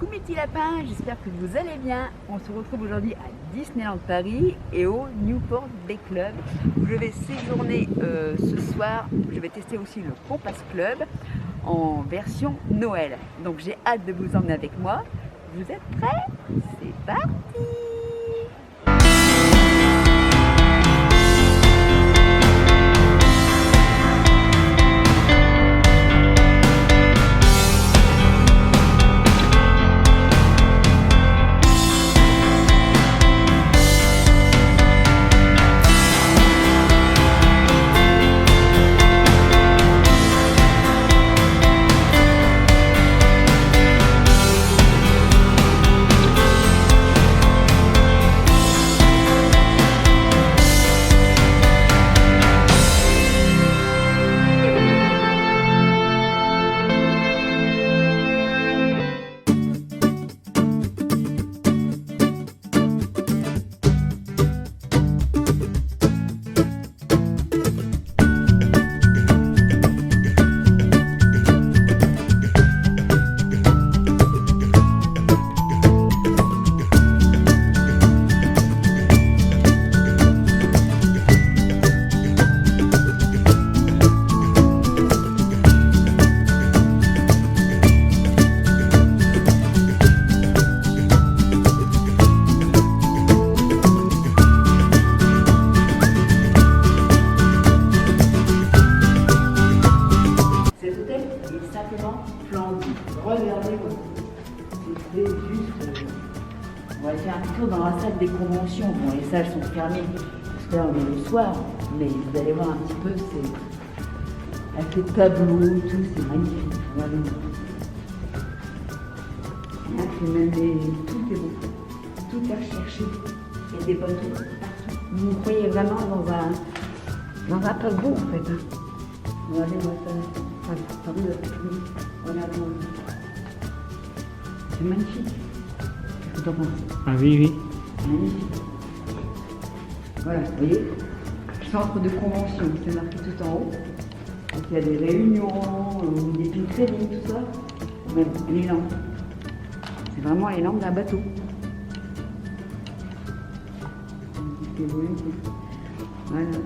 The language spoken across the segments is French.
Coucou mes petits lapins, j'espère que vous allez bien. On se retrouve aujourd'hui à Disneyland Paris et au Newport Bay Club où je vais séjourner ce soir. Je vais tester aussi le Compass Club en version Noël. Donc j'ai hâte de vous emmener avec moi. Vous êtes prêts? C'est parti! Regardez-moi, c'était juste. On va faire un tour dans la salle des conventions. Bon, les salles sont fermées parce que là on est le soir, mais vous allez voir un petit peu, c'est avec les tableaux, tout, c'est magnifique. Regardez-moi. Même tout est beau, tout est recherché. Il y a des bateaux partout. Vous me croyez vraiment dans un paquebot en fait. Regardez-moi ça. Regardez-moi. C'est magnifique. Qu'est-ce que t'en penses? Ah oui, oui. Magnifique. Voilà, vous voyez, centre de convention, c'est marqué tout en haut. Donc il y a des réunions, des pique-niques, tout ça. Même les lampes. C'est vraiment les lampes d'un bateau. Voilà.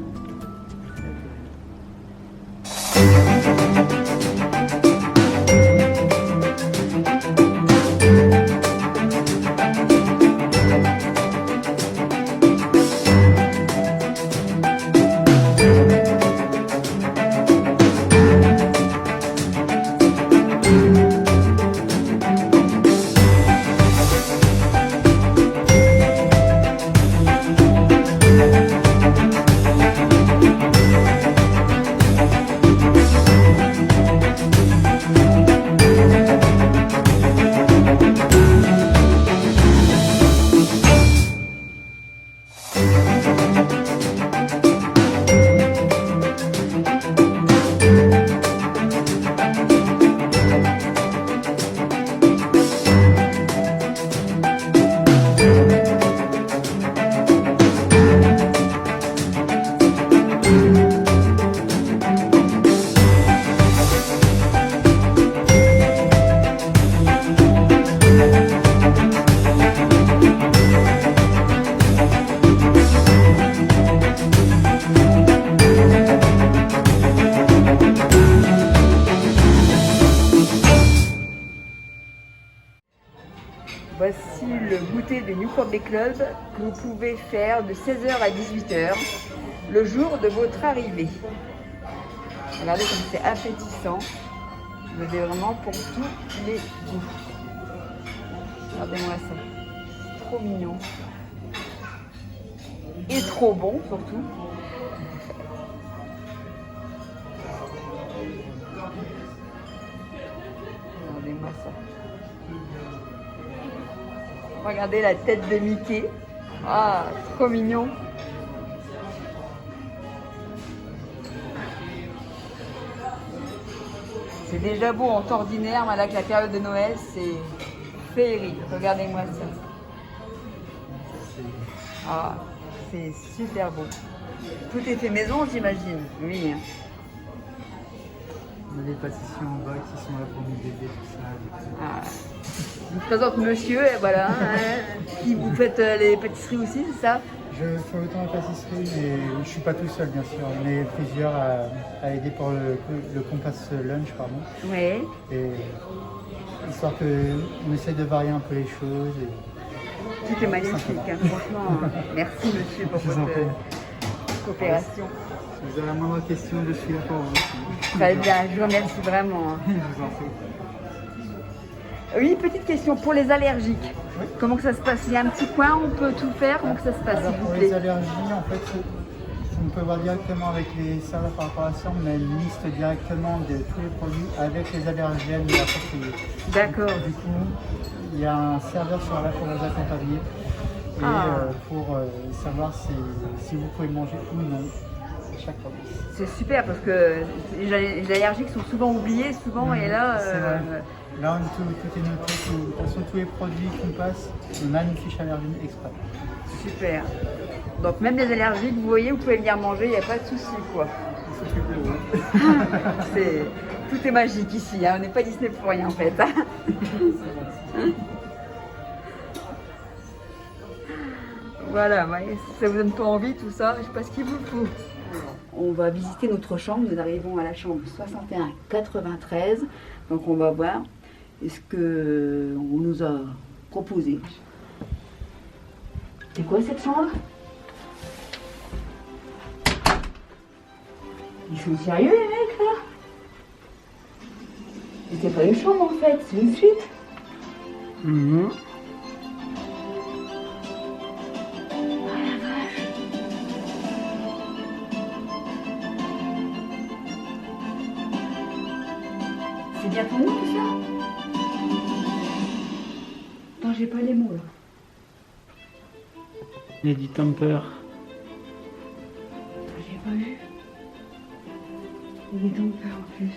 Voici le goûter du Newport Bay Club que vous pouvez faire de 16h à 18h le jour de votre arrivée. Regardez comme c'est appétissant. Vous avez vraiment pour tous les goûts. Regardez-moi ça. C'est trop mignon. Et trop bon surtout. Regardez-moi ça. Regardez la tête de Mickey. Ah, trop mignon. C'est déjà beau en temps ordinaire, mais avec la période de Noël, c'est féerique. Regardez-moi ça. Ah, c'est super beau. Tout est fait maison, j'imagine. Oui. On a des pâtisseries en bas qui sont là pour nous aider, tout ça. Ah. Je vous présente monsieur, et voilà, hein, qui vous faites les pâtisseries aussi, c'est ça? Je fais autant la pâtisserie, mais je ne suis pas tout seul, bien sûr. On est plusieurs à aider pour le Compass Lunch, pardon. Oui. Et histoire qu'on essaie de varier un peu les choses. Et... Tout est magnifique, hein, franchement. Merci monsieur pour votre coopération. Si vous avez la moindre question, je suis là pour vous aussi. Très bien, je vous remercie vraiment. Je vous en prie. Oui, petite question pour les allergiques. Oui. Comment que ça se passe? Il y a un petit coin, on peut tout faire. Comment que ça se passe, Alors, s'il vous pour plaît? les allergies, en fait, on peut voir directement avec les serveurs par rapport à ça. On a une liste directement de tous les produits avec les allergènes appropriés. D'accord. Du coup, il y a un serveur sur là pour vous accompagner et pour savoir si vous pouvez manger ou non chaque produit. C'est super parce que les allergiques sont souvent oubliés, et là... C'est vrai. Là, tout est noté. De toute façon, tous les produits qu'on passe, on a une fiche allergène exprès. Super. Donc même les allergiques, vous voyez, vous pouvez venir manger, il n'y a pas de souci, quoi. On s'occupe de vous. Tout est magique ici, hein. On n'est pas Disney pour rien en fait. Voilà, ouais, si ça vous donne pas envie tout ça, je sais pas ce qu'il vous faut. On va visiter notre chambre, nous arrivons à la chambre 61-93, donc on va voir ce qu'on nous a proposé. C'est quoi cette chambre? Ils sont sérieux les mecs là? C'est pas une chambre en fait, c'est une suite. C'est bien pour nous tout ça? Attends, j'ai pas les mots là. Il y a du temper. J'ai pas vu. Il est temper en plus.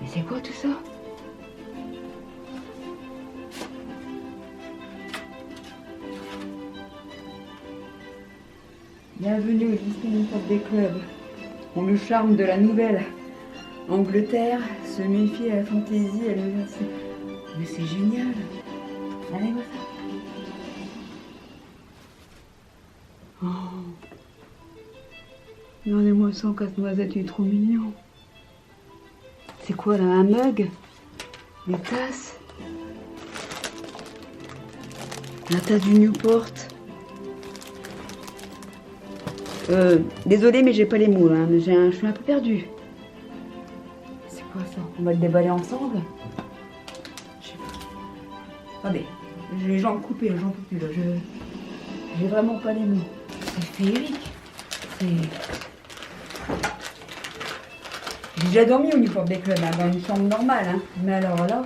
Mais c'est quoi tout ça? Bienvenue au Disney Birthday Club. On le charme de la nouvelle Angleterre se méfie à la fantaisie et à l'université. Mais c'est génial. Allez, voir ça. Oh. Regardez-moi ça, casse-noisette, il est trop mignon. C'est quoi là, un mug? Des tasses? La tasse du Newport. Désolée, mais j'ai pas les mots là. Je suis un peu perdue. C'est quoi ça? On va le déballer ensemble? Je sais pas. Attendez, j'ai les jambes coupées, j'en peux plus là. J'ai vraiment pas les mots. C'est féerique. J'ai déjà dormi au Newport Bay Club, hein, dans une chambre normale. Hein. Mais alors là...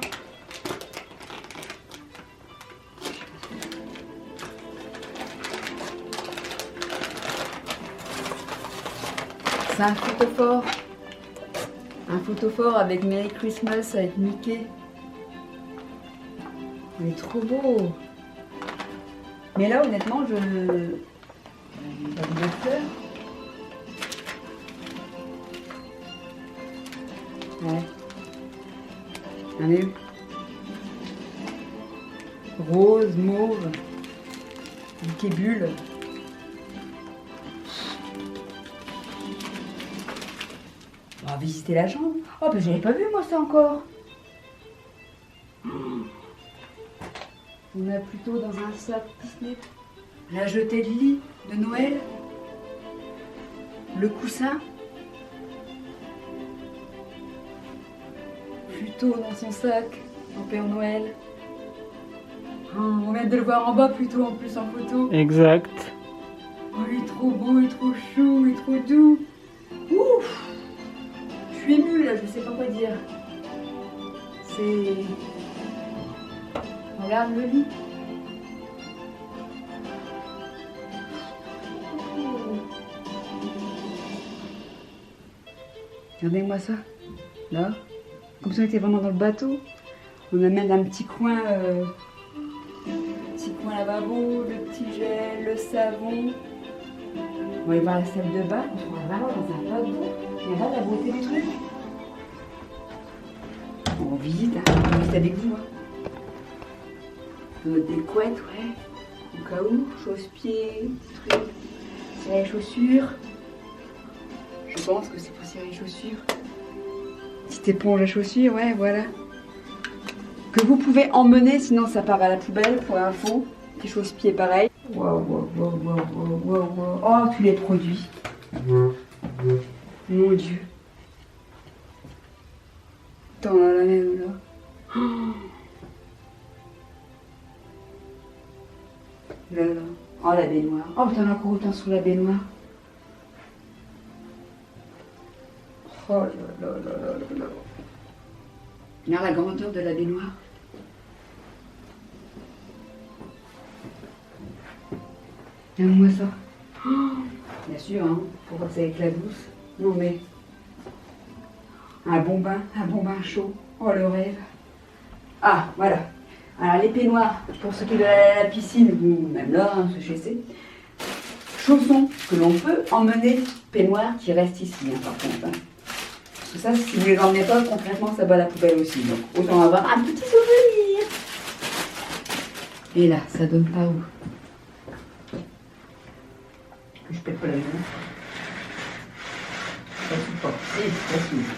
C'est un photophore. Un photophore avec Merry Christmas, avec Mickey. Il est trop beau. Mais là, honnêtement, je... Pas de fleurs. Ouais. Allez. Rose, mauve. Mickey bulle. On va visiter la chambre. Oh, bah j'avais pas vu moi ça encore. On a plutôt dans un sac Disney la jetée de lit de Noël, le coussin, plutôt dans son sac en Père Noël. Oh, on vient de le voir en bas plutôt en plus en photo. Exact. Oh, il est trop beau, il est trop chou, il est trop doux. Ouf! Je suis émue là, je sais pas quoi dire. C'est... Regarde le lit. Regardez-moi ça. Là. Comme si on était vraiment dans le bateau. On amène un petit coin lavabo, le petit gel, le savon. On va aller voir la salle de bain. On est vraiment dans un paquebot. Regarde la beauté du truc. On visite, hein. On visite avec vous. Hein. Des couettes, ouais. Au cas où, chausse-pieds, petits trucs. Serrer les chaussures. Je pense que c'est pour serrer les chaussures. Petite éponge à chaussures, ouais, voilà. Que vous pouvez emmener, sinon ça part à la poubelle, pour info. Petit chausse-pieds pareil. Waouh, waouh, waouh, waouh, waouh, waouh. Oh, tous les produits. Mon Dieu. Attends, là, la même, là. Oh. Là, là. Oh, la baignoire. Oh, t'en as encore autant sous la baignoire. Oh là là là là là là. Regarde la grandeur de la baignoire. Regarde-moi ça. Oh, bien sûr, hein, pour passer avec la douce. Non mais... un bon bain chaud. Oh le rêve. Ah, voilà. Alors les peignoirs, pour ceux qui veulent aller à la piscine, ou même là, hein, ce sais. Chaussons que l'on peut emmener, peignoirs qui restent ici, hein, par contre. Hein. Parce que ça, si vous ne les emmenez pas, concrètement, ça va à la poubelle aussi. Donc autant avoir un petit souvenir. Et là, ça donne pas où? Que je pète pas la main. Ça s'ouvre pas. Si, ça s'ouvre.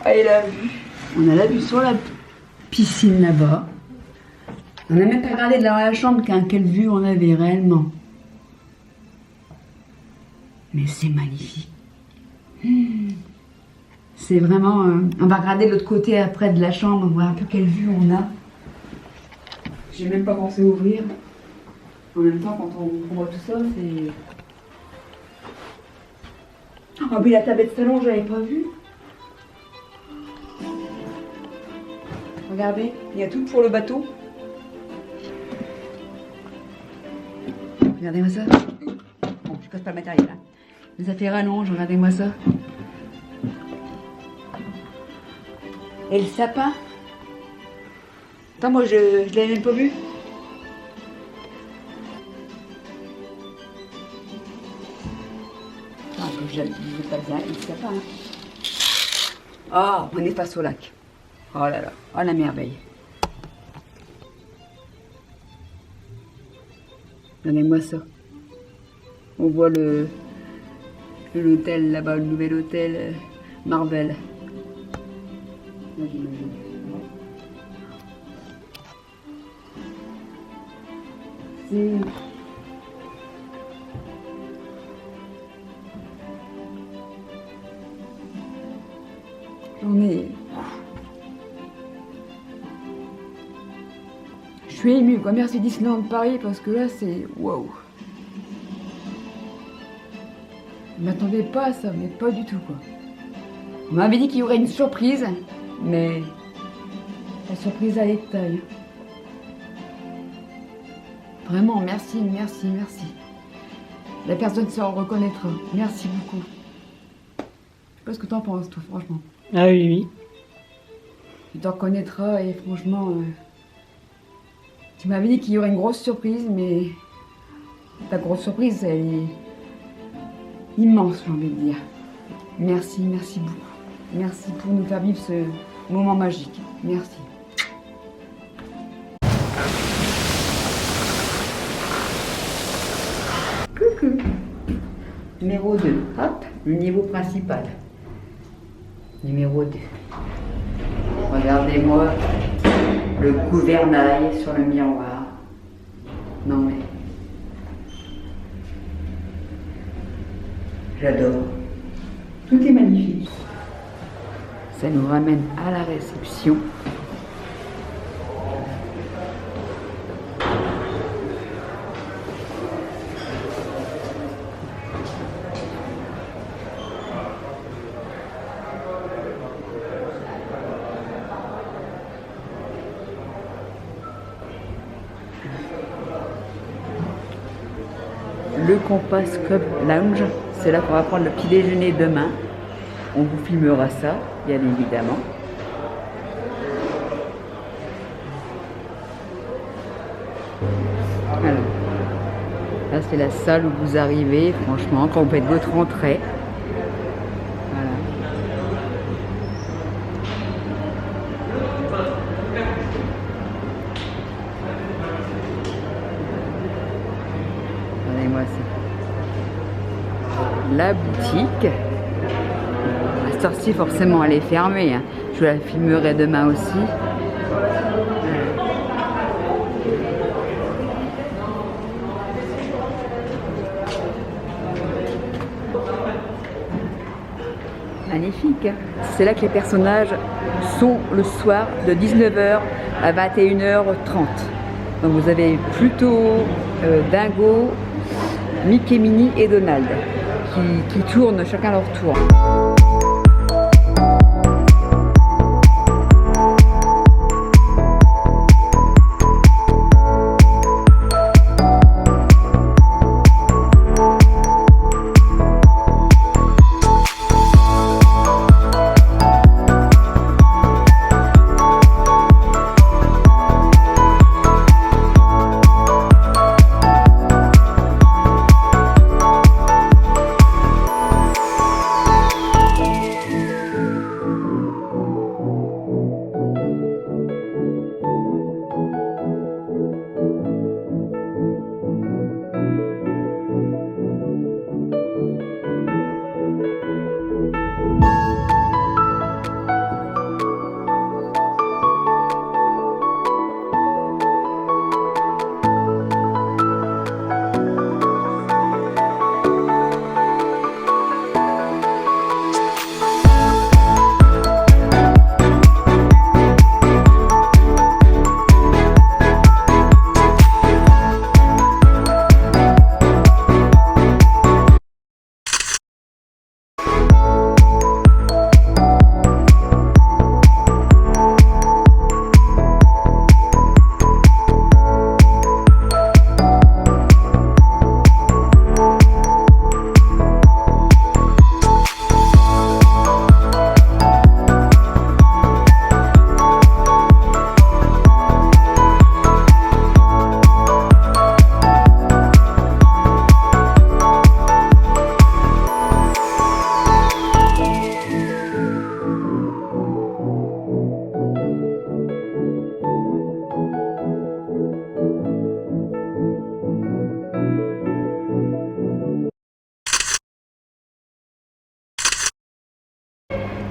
Ah, et la vue. On a la vue sur la piscine là-bas. On n'a même pas regardé dans la chambre quelle vue on avait réellement. Mais c'est magnifique. C'est vraiment... on va regarder de l'autre côté après de la chambre, voir un peu quelle vue on a. J'ai même pas pensé ouvrir. En même temps, quand on voit tout ça, c'est... Ah, puis la tablette salon, j'avais pas vu. Regardez, il y a tout pour le bateau. Regardez-moi ça. Bon, je casse pas le matériel là. Mais ça fait rallonge, regardez-moi ça. Et le sapin. Attends, moi je l'avais même pas vu. Ah, je pas bien le sapin. Ah, on est face au lac. Oh là là, oh la merveille. Regardez-moi ça. On voit l'hôtel là-bas, le nouvel hôtel Marvel. Là, j'imagine. C'est... On est... Je suis émue, quoi. Merci Disneyland Paris, parce que là, c'est... Waouh. Je m'attendais pas à ça, mais pas du tout, quoi. On m'avait dit qu'il y aurait une surprise, mais... la surprise à l'étail. Vraiment, merci, merci, merci. La personne se reconnaîtra. Merci beaucoup. Je sais pas ce que t'en penses, toi, franchement. Ah oui, oui. Tu t'en reconnaîtras et franchement... tu m'avais dit qu'il y aurait une grosse surprise, mais... ta grosse surprise, elle est... immense, j'ai envie de dire. Merci, merci beaucoup. Merci pour nous faire vivre ce moment magique. Merci. Coucou. Numéro 2. Hop, le niveau principal. Numéro 2. Regardez-moi le gouvernail sur le miroir. Non mais... j'adore. Tout est magnifique. Ça nous ramène à la réception. Le Compass Club Lounge, c'est là qu'on va prendre le petit déjeuner demain. On vous filmera ça, bien évidemment. Alors, là c'est la salle où vous arrivez, franchement, quand vous faites votre rentrée. la boutique. La sortie forcément elle est fermée, hein. Je la filmerai demain aussi. Magnifique, hein. C'est là que les personnages sont le soir de 19h à 21h30. Donc vous avez Pluto, Dingo, Mickey, Minnie et Donald qui tournent chacun leur tour.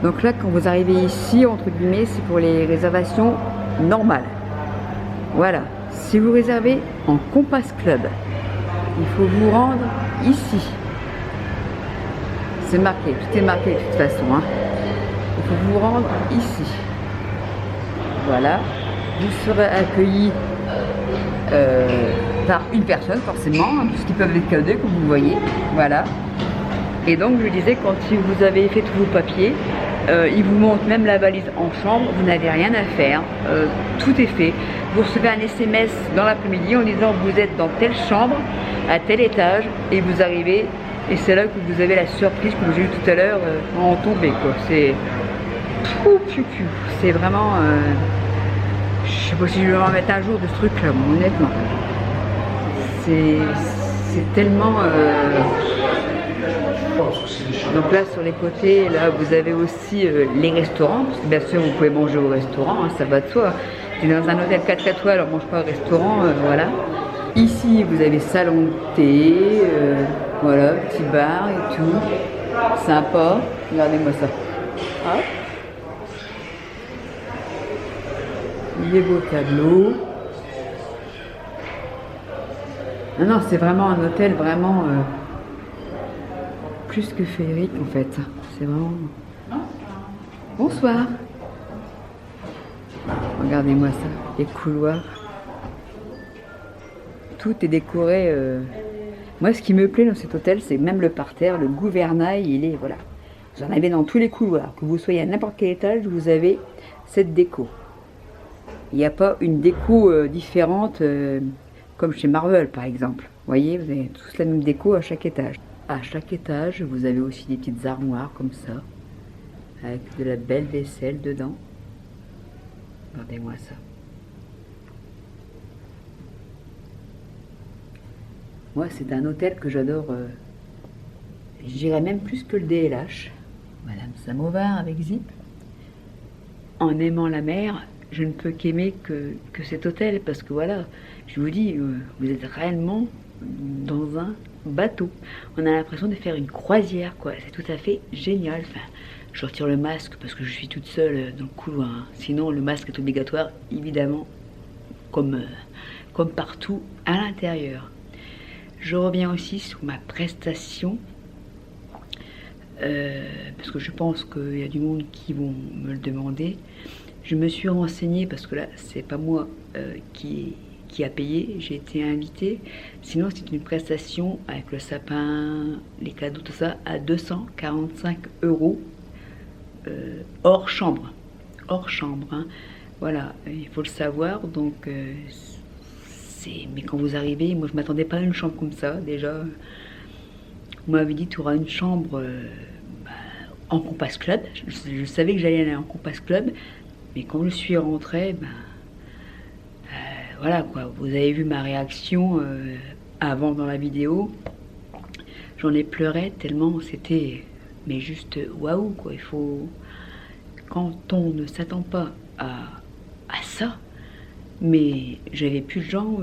Donc là, quand vous arrivez ici, entre guillemets, c'est pour les réservations normales. Voilà. Si vous réservez en Compass Club, il faut vous rendre ici. C'est marqué, tout est marqué de toute façon, hein. Il faut vous rendre ici. Voilà. Vous serez accueilli par une personne, forcément, hein, puisqu'ils peuvent être cadets, comme vous voyez. Voilà. Et donc, je disais, quand vous avez fait tous vos papiers, ils vous montrent même la valise en chambre, vous n'avez rien à faire, tout est fait. Vous recevez un SMS dans l'après-midi en disant que vous êtes dans telle chambre, à tel étage, et vous arrivez, et c'est là que vous avez la surprise, comme j'ai eu tout à l'heure, en tombée, quoi. C'est... C'est vraiment... je sais pas si je vais en mettre un jour de ce truc-là, honnêtement. C'est tellement... Donc là sur les côtés, là vous avez aussi les restaurants, parce que bien sûr vous pouvez manger au restaurant, hein, ça va de soi. C'est dans un hôtel 4 étoiles, on ne mange pas au restaurant, voilà. Ici vous avez salon de thé, voilà, petit bar et tout, sympa, regardez-moi ça. Hop. Les beaux tableaux. Non, c'est vraiment un hôtel vraiment... plus que féerique en fait, c'est vraiment... Bonsoir. Regardez-moi ça, les couloirs. Tout est décoré. Moi ce qui me plaît dans cet hôtel, c'est même le parterre, le gouvernail, il est, voilà. Vous en avez dans tous les couloirs, que vous soyez à n'importe quel étage, vous avez cette déco. Il n'y a pas une déco différente comme chez Marvel par exemple. Vous voyez, vous avez tous la même déco à chaque étage. À chaque étage, vous avez aussi des petites armoires comme ça, avec de la belle vaisselle dedans. Regardez-moi ça. Moi, c'est un hôtel que j'adore. Je dirais même plus que le DLH. Madame Samovar avec Zip. En aimant la mer, je ne peux qu'aimer que cet hôtel, parce que voilà, je vous dis, vous êtes réellement dans un bateau. On a l'impression de faire une croisière, quoi. C'est tout à fait génial. Enfin, je retire le masque parce que je suis toute seule dans le couloir, hein. Sinon, le masque est obligatoire, évidemment, comme partout à l'intérieur. Je reviens aussi sur ma prestation. Parce que je pense qu'il y a du monde qui vont me le demander. Je me suis renseignée parce que là, c'est pas moi qui a payé, j'ai été invitée. Sinon, c'est une prestation avec le sapin, les cadeaux, tout ça, à 245 € hors chambre. Hors chambre, hein. Voilà, il faut le savoir. Donc, mais quand vous arrivez, moi je m'attendais pas à une chambre comme ça. Déjà, on m'avait dit tu auras une chambre en Compass Club. Je savais que j'allais aller en Compass Club, mais quand je suis rentrée, voilà quoi. Vous avez vu ma réaction avant dans la vidéo. J'en ai pleuré tellement c'était, mais juste waouh quoi. Il faut, quand on ne s'attend pas à ça. Mais j'avais plus de gens,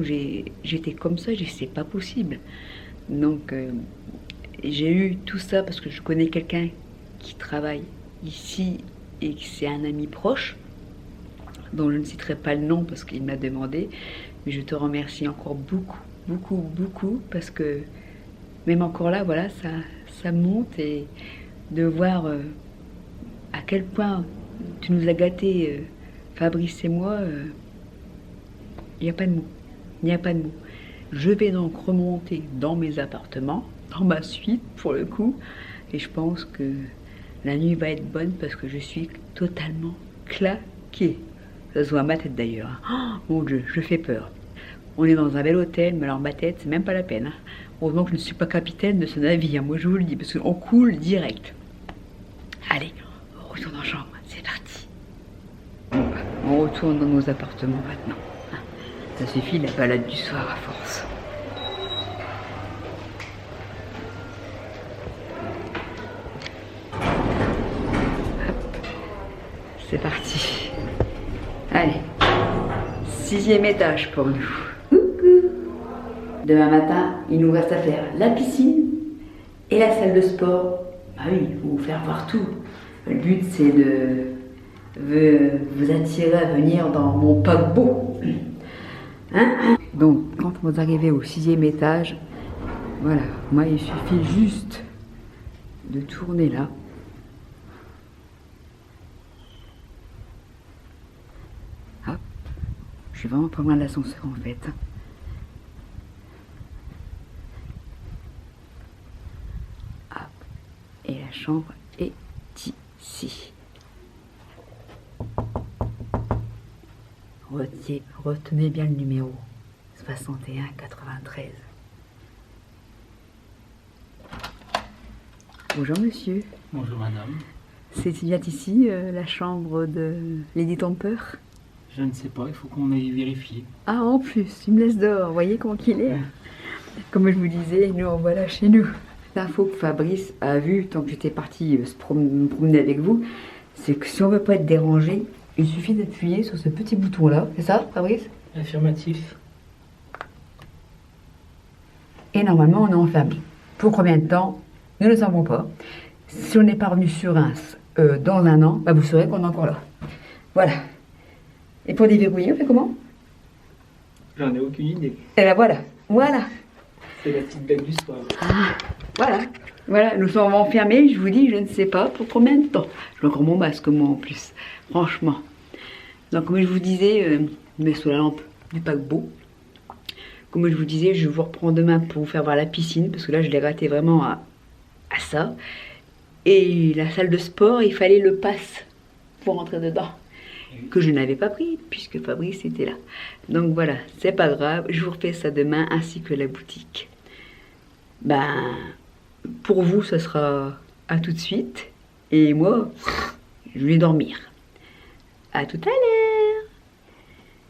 j'étais comme ça, c'est pas possible. Donc j'ai eu tout ça parce que je connais quelqu'un qui travaille ici et que c'est un ami proche, dont je ne citerai pas le nom parce qu'il m'a demandé. Mais je te remercie encore beaucoup, beaucoup, beaucoup, parce que même encore là, voilà, ça monte, et de voir à quel point tu nous as gâtés, Fabrice et moi. Il n'y a pas de mots, il n'y a pas de mots. Je vais donc remonter dans mes appartements, dans ma suite pour le coup, et je pense que la nuit va être bonne parce que je suis totalement claquée. Ça se voit à ma tête d'ailleurs. Oh, mon Dieu, je fais peur. On est dans un bel hôtel, mais alors ma tête, c'est même pas la peine. Heureusement que je ne suis pas capitaine de ce navire, moi je vous le dis, parce qu'on coule direct. Allez, on retourne en chambre, c'est parti. On retourne dans nos appartements maintenant. Ça suffit la balade du soir à force. Hop. C'est parti. Allez. 6e étage pour nous. Coucou. Demain matin, il nous reste à faire la piscine et la salle de sport. Ah oui, il faut vous faire voir tout. Le but, c'est de vous attirer à venir dans mon paquebot. Hein? Donc, quand vous arrivez au 6e étage, voilà, moi il suffit juste de tourner là. Hop, je suis vraiment pas loin de l'ascenseur en fait. Hop, et la chambre est ici. Retenez bien le numéro 6193. Bonjour monsieur. Bonjour madame. C'est bien ici la chambre de Lady Temper? Je ne sais pas, il faut qu'on aille vérifier. Ah, en plus, il me laisse dehors, vous voyez comment qu'il est. Comme je vous disais, nous on voilà chez nous. L'info que Fabrice a vue tant que j'étais partie me promener avec vous, c'est que si on veut pas être dérangé, il suffit d'appuyer sur ce petit bouton là, c'est ça Fabrice? Affirmatif. Et normalement on est enfermé. Pour combien de temps? Nous ne le savons pas. Si on n'est pas revenu sur Reims dans un an, vous saurez qu'on est encore là. Voilà. Et pour déverrouiller, on fait comment? J'en ai aucune idée. Et ben voilà, voilà. C'est la petite blague du soir. Voilà, voilà, nous sommes enfermés, je vous dis, je ne sais pas pour combien de temps. J'ai encore mon masque, moi, en plus, franchement. Donc, comme je vous disais, je mets sous la lampe du paquebot. Comme je vous disais, je vous reprends demain pour vous faire voir la piscine, parce que là, je l'ai raté vraiment à ça. Et la salle de sport, il fallait le pass pour rentrer dedans, que je n'avais pas pris, puisque Fabrice était là. Donc voilà, c'est pas grave, je vous refais ça demain, ainsi que la boutique. Pour vous, ce sera à tout de suite. Et moi, je vais dormir. À tout à l'heure.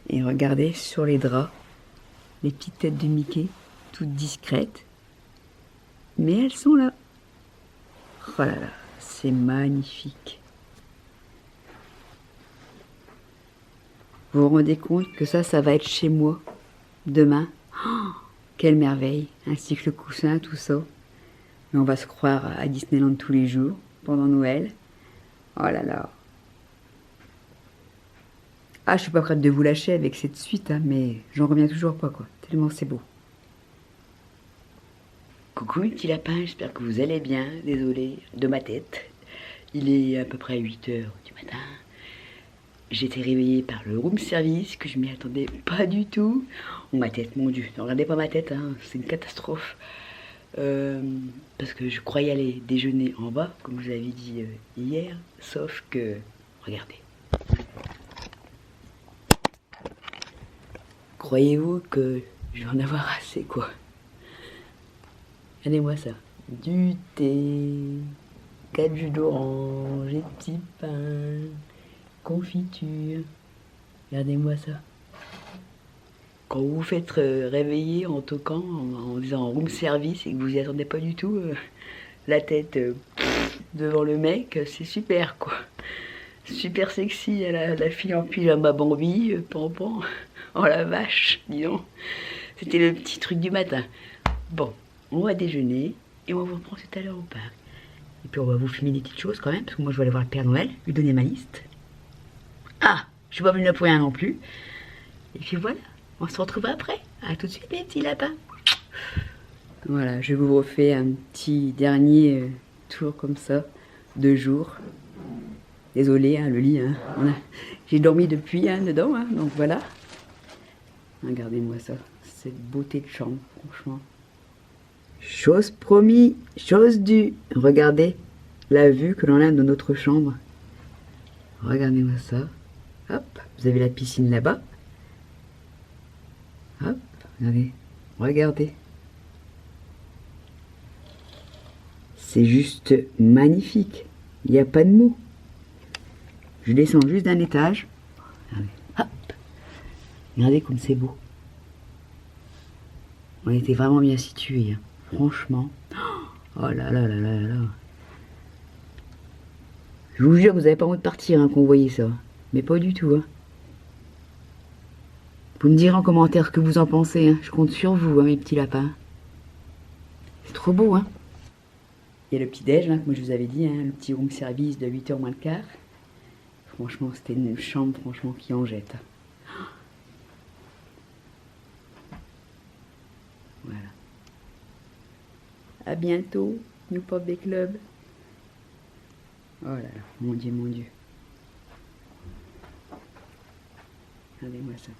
Et regardez sur les draps, les petites têtes de Mickey, toutes discrètes. Mais elles sont là. Oh là là, c'est magnifique. Vous vous rendez compte que ça va être chez moi demain. Oh, Quelle merveille, ainsi que le coussin, tout ça. Mais on va se croire à Disneyland tous les jours, pendant Noël. Oh là là. Ah, je suis pas prête de vous lâcher avec cette suite, hein, mais j'en reviens toujours pas, quoi. Tellement c'est beau. Coucou mes petits lapins, j'espère que vous allez bien. Désolé de ma tête. Il est à peu près 8 h du matin. J'ai été réveillée par le room service, que je m'y attendais pas du tout. Oh, ma tête, mon Dieu, ne regardez pas ma tête, hein, c'est une catastrophe. Parce que je croyais aller déjeuner en bas, comme je vous avais dit hier, sauf que, regardez. Croyez-vous que je vais en avoir assez, quoi? Regardez-moi ça. Du thé, 4 jus d'orange, des petits pains, confiture. Regardez-moi ça. Quand vous vous faites réveiller en toquant, en disant room service et que vous y attendez pas du tout, la tête devant le mec, c'est super, quoi. Super sexy, la fille en pyjama Bambi, pampan. Oh la vache, dis donc. C'était le petit truc du matin. Bon, on va déjeuner et on va vous reprendre tout à l'heure au parc. Et puis on va vous filmer des petites choses quand même, parce que moi je vais aller voir le Père Noël, lui donner ma liste. Ah, je suis pas venue là pour rien non plus. Et puis voilà, on se retrouve après. À tout de suite les petits lapins. Voilà, je vous refais un petit dernier tour comme ça, 2 jours. Désolée, hein, le lit, hein, j'ai dormi depuis dedans, hein, donc voilà. Regardez-moi ça, cette beauté de chambre, franchement. Chose promis, chose due. Regardez la vue que l'on a de notre chambre. Regardez-moi ça. Hop, vous avez la piscine là-bas. Hop, regardez, regardez. C'est juste magnifique. Il n'y a pas de mots. Je descends juste d'un étage. Regardez, hop. Regardez comme c'est beau. On était vraiment bien situés, hein. Franchement. Oh là là là là là. Je vous jure que vous n'avez pas envie de partir hein, quand vous voyez ça. Mais pas du tout. Hein. Vous me direz en commentaire ce que vous en pensez. Hein. Je compte sur vous, hein, mes petits lapins. C'est trop beau, hein. Il y a le petit déj, hein, comme je vous avais dit, hein, le petit room service de 8 h moins le quart. Franchement, c'était une chambre franchement qui en jette. Voilà. À bientôt, Newport Bay Club. Oh là là, mon Dieu, mon Dieu. Regardez-moi ça.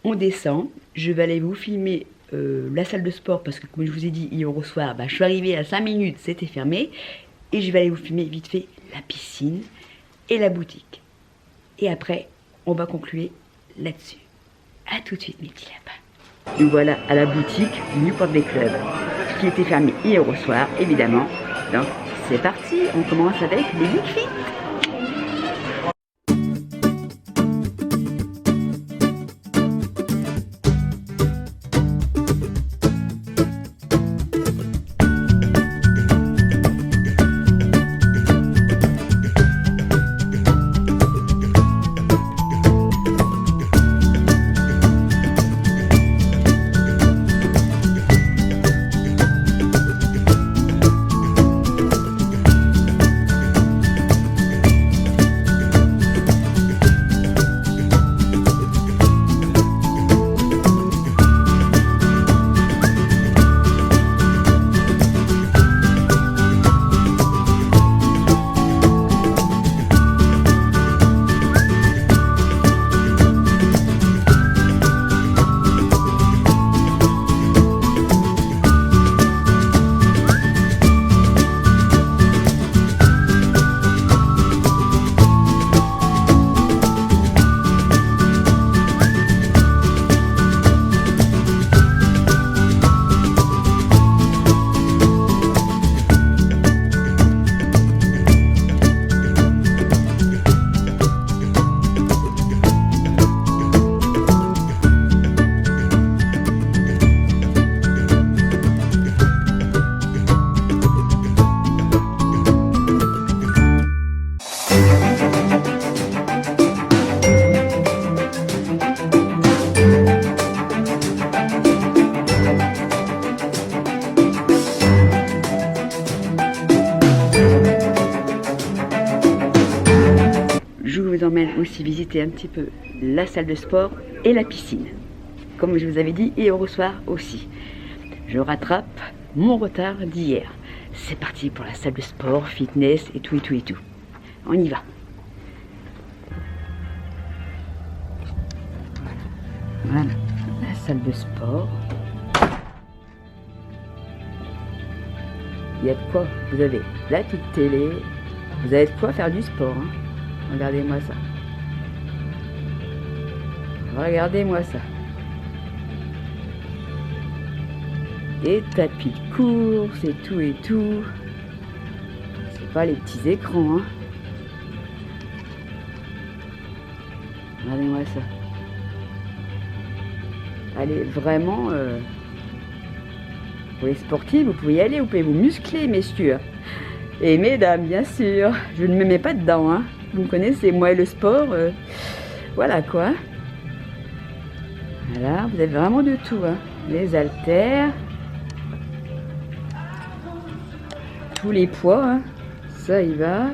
On descend, je vais aller vous filmer la salle de sport parce que comme je vous ai dit hier au soir, je suis arrivée à 5 minutes, c'était fermé. Et je vais aller vous filmer vite fait la piscine et la boutique. Et après, on va conclure là-dessus. A tout de suite mes petits lapins. Nous voilà à la boutique Newport Bay Club qui était fermée hier au soir, évidemment. Donc c'est parti, on commence avec les Big Feet. vous emmène aussi visiter un petit peu la salle de sport et la piscine. Comme je vous avais dit, et au soir aussi. Je rattrape mon retard d'hier. C'est parti pour la salle de sport, fitness et tout. On y va. Voilà, la salle de sport. Il y a de quoi, vous avez la petite télé, vous avez de quoi faire du sport. Hein. Regardez-moi ça. Regardez-moi ça. Des tapis de course et tout. C'est pas les petits écrans. Hein. Regardez-moi ça. Allez, vraiment, pour les sportifs, vous pouvez y aller, vous pouvez vous muscler, messieurs. Et mesdames, bien sûr, je ne me mets pas dedans. Hein. Vous me connaissez, moi et le sport, voilà quoi. Voilà, vous avez vraiment de tout. Hein. Les haltères, tous les poids, hein. Ça y va.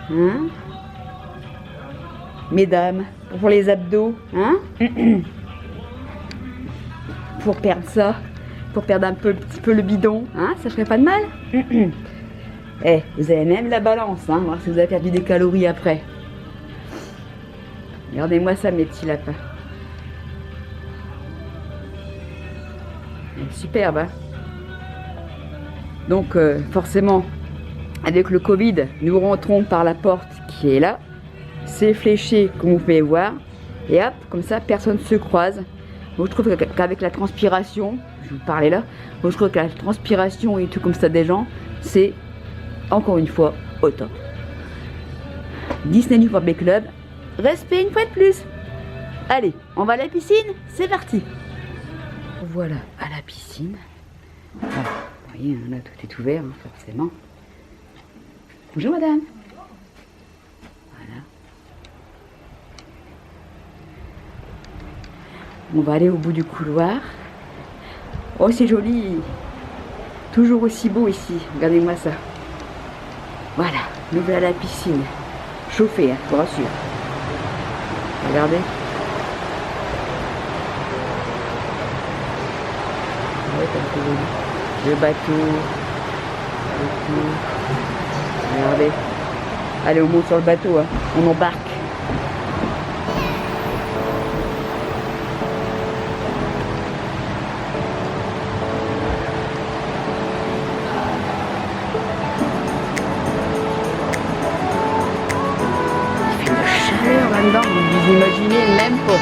Hein? Mesdames, pour les abdos, hein? Pour perdre ça, pour perdre un petit peu le bidon, hein? Ça ferait pas de mal? Eh, vous avez même la balance, hein? Voir si vous avez perdu des calories après. Regardez-moi ça, mes petits lapins. Superbe, hein? Donc, forcément, avec le Covid, nous rentrons par la porte qui est là. C'est fléché, comme vous pouvez voir. Et hop, comme ça, personne ne se croise. Moi, je trouve qu'avec la transpiration, je vous parlais là, moi, je trouve que la transpiration et tout comme ça des gens, c'est, encore une fois, au top. Disney Newport Bay Club, respect une fois de plus. Allez, on va à la piscine, c'est parti. Voilà, à la piscine. Voilà, vous voyez, là, tout est ouvert, hein, forcément. Bonjour, madame. On va aller au bout du couloir. Oh, c'est joli. Toujours aussi beau ici. Regardez-moi ça. Voilà, nous voilà à la piscine. Chauffée, hein, je vous rassure. Regardez. Ouais, c'est joli. Le bateau. Regardez. Allez, on monte sur le bateau. Hein. On embarque. Là-dedans, vous imaginez même pas.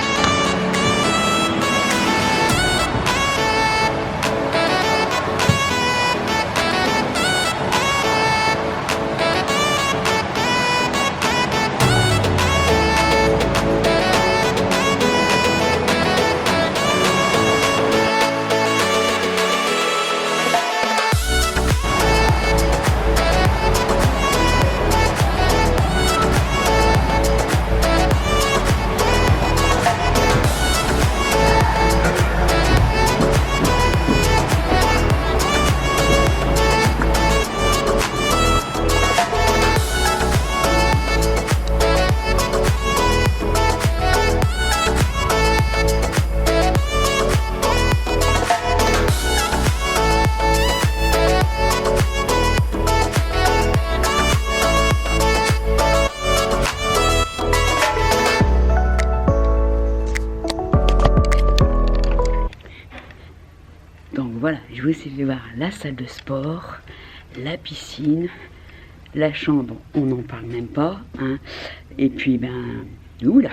Donc voilà, je vous ai fait voir la salle de sport, la piscine, la chambre, on n'en parle même pas. Hein. Et puis, oula,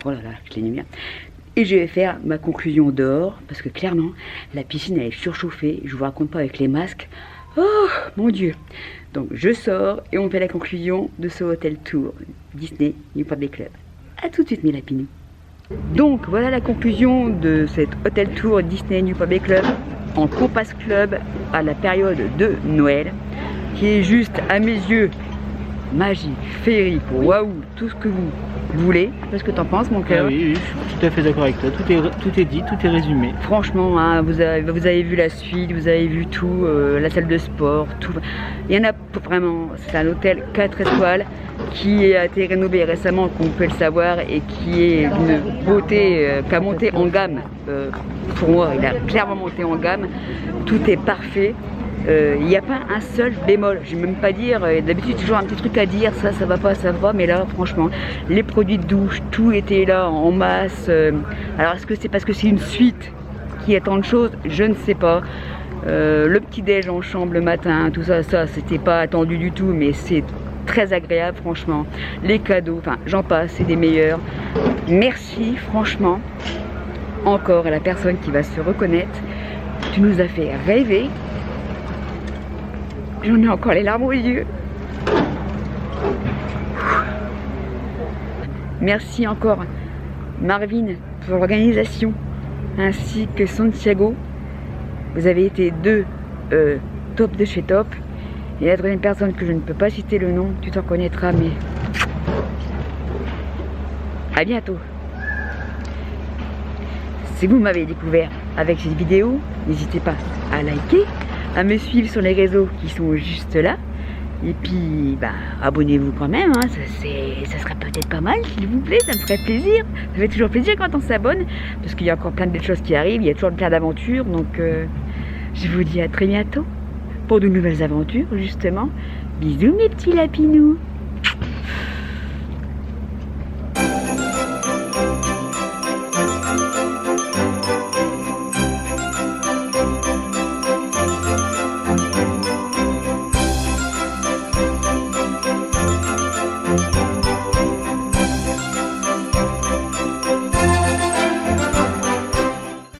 oh là là, je l'ai mis bien. Et je vais faire ma conclusion dehors, parce que clairement, la piscine elle est surchauffée, je vous raconte pas avec les masques. Oh mon Dieu. Donc je sors et on fait la conclusion de ce Hotel Tour Disney Newport Bay Club. A tout de suite mes lapinous. Donc voilà la conclusion de cet Hotel Tour Disney Newport Bay Club en Compass Club à la période de Noël, qui est juste à mes yeux magique, féerique, waouh, tout ce que vous voulez. Qu'est-ce que t'en penses mon cœur? Oui, je suis tout à fait d'accord avec toi. Tout est dit, tout est résumé. Franchement, hein, vous avez vu la suite, vous avez vu tout, la salle de sport, tout. Il y en a vraiment, c'est un hôtel 4 étoiles qui a été rénové récemment, comme vous pouvez le savoir, et qui est d'une beauté, qui a monté en gamme. Pour moi, il a clairement monté en gamme. Tout est parfait. Il n'y a pas un seul bémol, je ne vais même pas dire, d'habitude toujours un petit truc à dire, ça va pas, mais là franchement, les produits de douche, tout était là en masse. Alors est-ce que c'est parce que c'est une suite qui a tant de choses? Je ne sais pas. Le petit déj en chambre le matin, tout ça c'était pas attendu du tout, mais c'est très agréable franchement. Les cadeaux, enfin j'en passe, c'est des meilleurs. Merci franchement, encore à la personne qui va se reconnaître, tu nous as fait rêver. J'en ai encore les larmes aux yeux. Merci encore Marvin pour l'organisation ainsi que Santiago. Vous avez été deux top de chez top. Et la troisième personne que je ne peux pas citer le nom, tu t'en connaîtras, mais à bientôt. Si vous m'avez découvert avec cette vidéo, n'hésitez pas à liker, à me suivre sur les réseaux qui sont juste là. Et puis, bah, abonnez-vous quand même, hein. Ça serait peut-être pas mal, s'il vous plaît, ça me ferait plaisir. Ça fait toujours plaisir quand on s'abonne, parce qu'il y a encore plein de belles choses qui arrivent, il y a toujours plein d'aventures. Donc, je vous dis à très bientôt pour de nouvelles aventures, justement. Bisous mes petits lapinous.